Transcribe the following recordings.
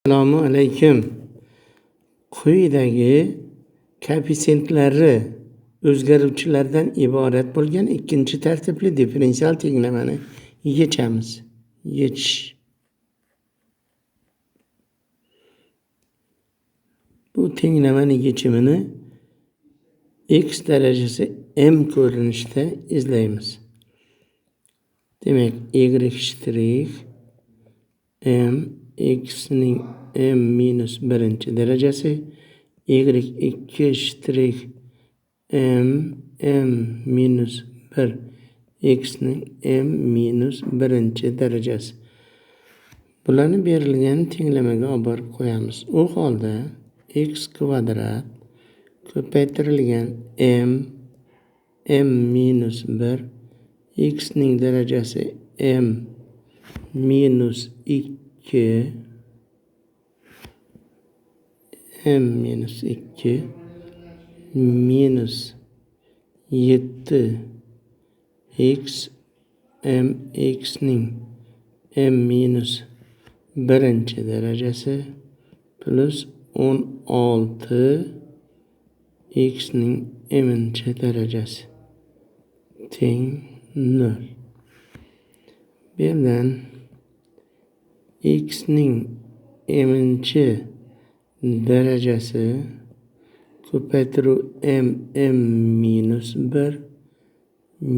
Assalomu alaykum. Quyidagi koeffitsentlari o'zgaruvchilardan iborat bo'lgan ikkinchi tartibli differensial tenglamani yechamiz. Bu tenglamani yechimini x darajasi m ko'rinishida izlaymiz. Demak, y shtrix m x ning m minus birinchi darajasi, y2 shtrix m minus 1 x ning m minus birinchi darajasi. Bularni berilgan tenglamaga olib borib qo'yamiz. U holda x kvadrat ko'paytirilgan m minus 1 x ning darajasi m minus 2 m minus 2 minus 7 x m x ning m minus birinchi darajasi plus 16 x ning m'inchi darajasi teng 0. Bu yerdan x ning m'inchi darajasi ko'paytiruv m minus 1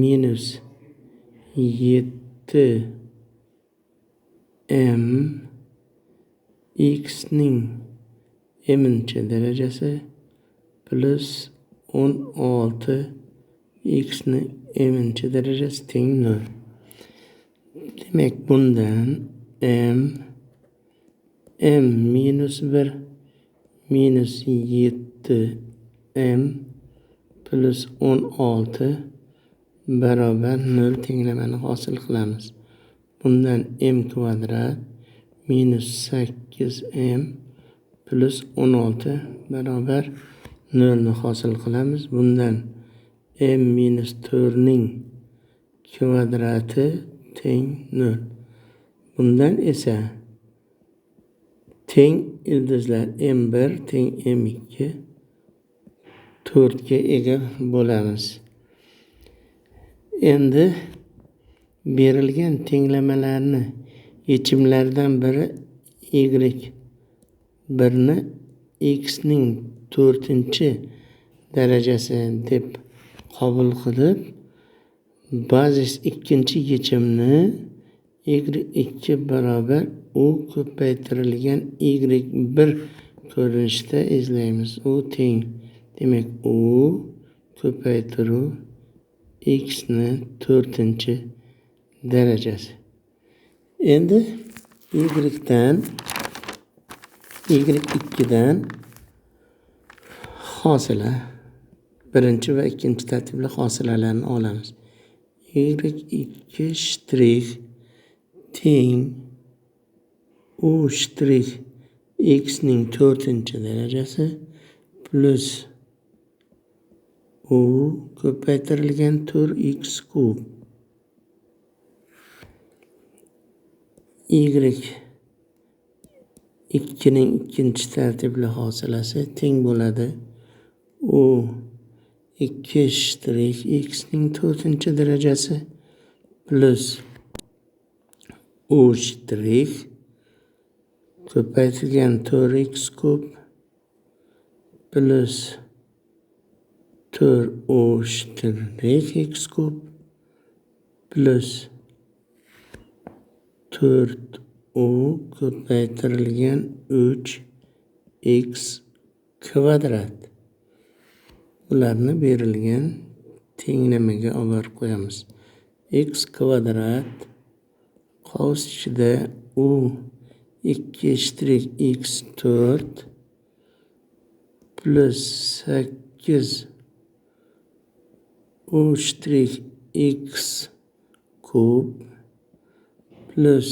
minus 7 m x ning m'inchi darajasi plus 16 x ning m'inchi darajasi teng 0. Demak, bundan m minus 1 minus 7 m plus 16 barobar 0 tenglamani hosil qilamiz. Bundan m kvadrat minus 8m plus 16 barobar 0 ni hosil qilamiz. Bundan m minus 4 ning kvadrati teng 0. Bundan esa teng ildizlar m1 teng m2 4 ga ega bo'lamiz. Endi berilgan tenglamalarni yechimlardan biri y1ni x ning 4-chi darajasi deb qabul qilib, bazis ikkinchi yechimni y2 barobar u ko'paytirilgan y1 ko'rinishida izlaymiz. U teng. Demak, u ko'paytiruv x ni 4-chi darajasi. Endi y2dan hosila, birinchi va ikkinchi tartibli hosilalarni olamiz. y2 shtrix teng u shtrix x ning 4-chi darajasi plus u ko'paytirilgan 4x kub y2 ning ikkinchi tartibli hosilasi teng bo'ladi u 2 shtrix x ning 4-chi darajasi plus u shtrix ko'paytirilgan 4x kub plus 4u shtrix x kub plus 4u ko'paytirilgan 3x kvadrat. Ularni berilgan tenglamaga olib borib qo'yamiz. X kvadrat qavs ichida u 2 shtrix x 4 plus 8 u shtrix x kub plus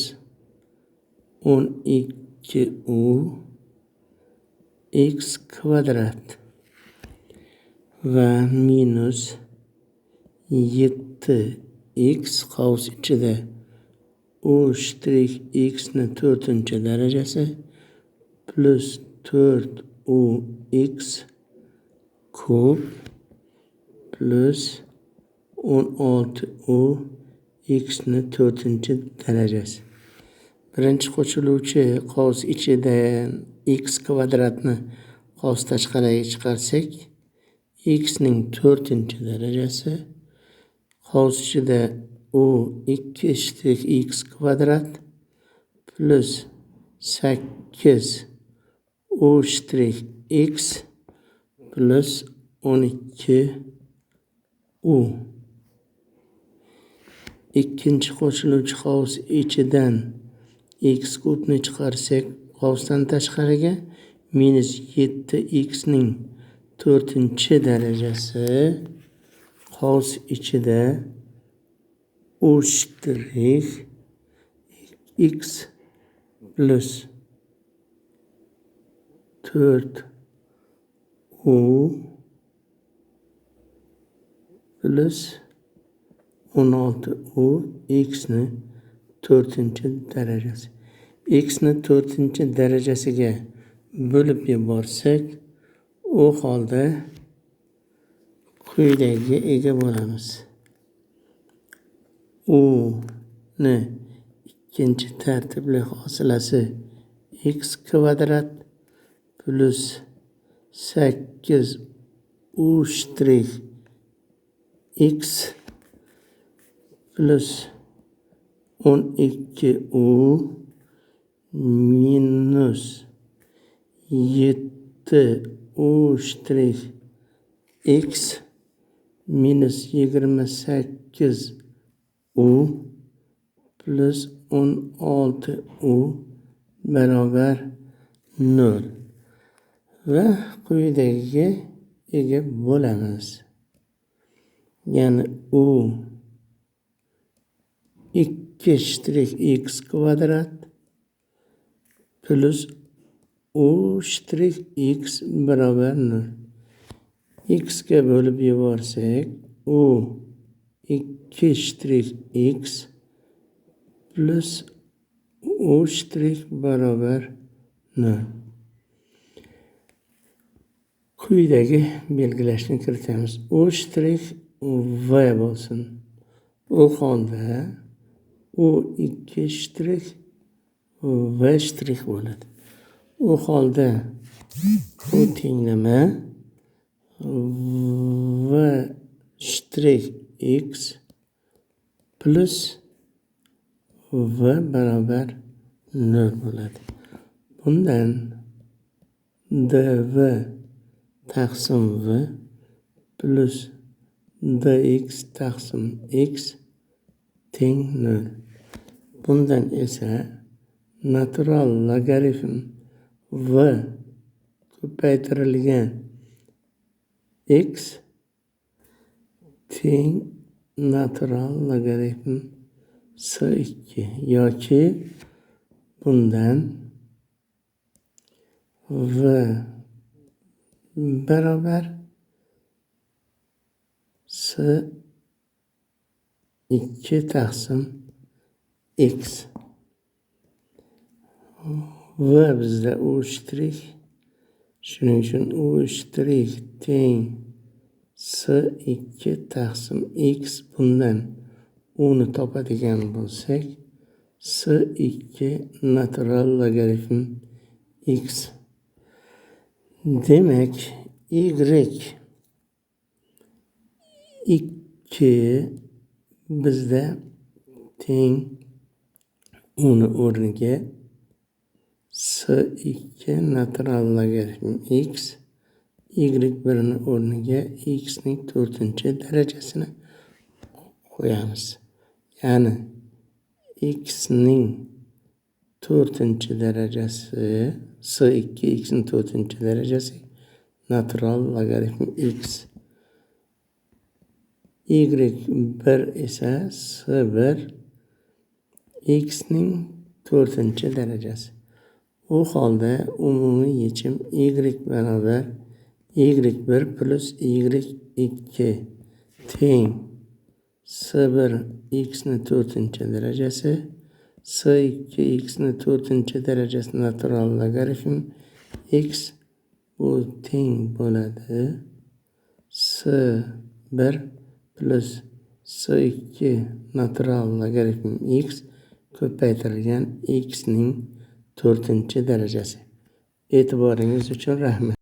12u x kvadrat va minus 7x qavs ichida u shtrix x ni 4-darajasi plus 4ux kub plus 16u x'ni 4-darajasi. Birinchi qo'shiluvchi qovus ichidan x kvadratni qovus tashqariga chiqarsak, x'ning 4-darajasi qovus ichida u 2 x kvadrat plus 8 u x plus 12 u. Ikkinchi qo'shiluvchi qovus ichidan x kubni chiqarsak, qovusdan tashqariga minus 7x'ning 4-darajasi qovus ichida u x plus 4u plus 16u x'ni 4-darajasi. X'ni 4-darajasiga bo'lib yuborsak, u holda quyidagiga ega bo'lamiz. U ni ikkinchi tartibli hosilasi x kvadrat plus 8u x plus 12u minus 7u x minus 28u plus 16u barobar 0 va quyidagiga ega bo'lamiz. Ya'ni u 2 x kvadrat plus u x barobar 0. X ga bo'lib yuborsak, u 2 x plus u barobar 0. Quyidagi belgilashni kiritamiz. U v bo'lsin. U holda u 2 v bo'ladi. U holda u tenglama v x plus v barobar 0 bo'ladi. Bundan dv taqsim v plus dx taqsim x teng 0. Bundan esa natural logaritm v ko'paytirilgan x teng natural logaritm s2 yoki bundan v barobar s2 taqsim x. V bizda u shuning uchun u teng s2 taqsim x. Bundan uni topadigan bo'lsak, s2 natural logaritm x. Demak, y2 bizda teng uni o'rniga s2 natural logaritm x, y1ni o'rniga x'ning 4-darajasini qo'yamiz. Ya'ni x'ning 4-darajasi s2 x'ning 4-darajasi natural logaritm x. y1 esa s1 x'ning 4-darajasi. U holda umumiy yechim y barobar y1 plus y2 teng s1 x'ning 4-darajasi S2x ni 4-chi darajasi natural logaritm x bu teng bo'ladi s1 plus s2 natural logaritm x ko'paytirilgan x ning 4-chi darajasi. E'tiboringiz uchun rahmat.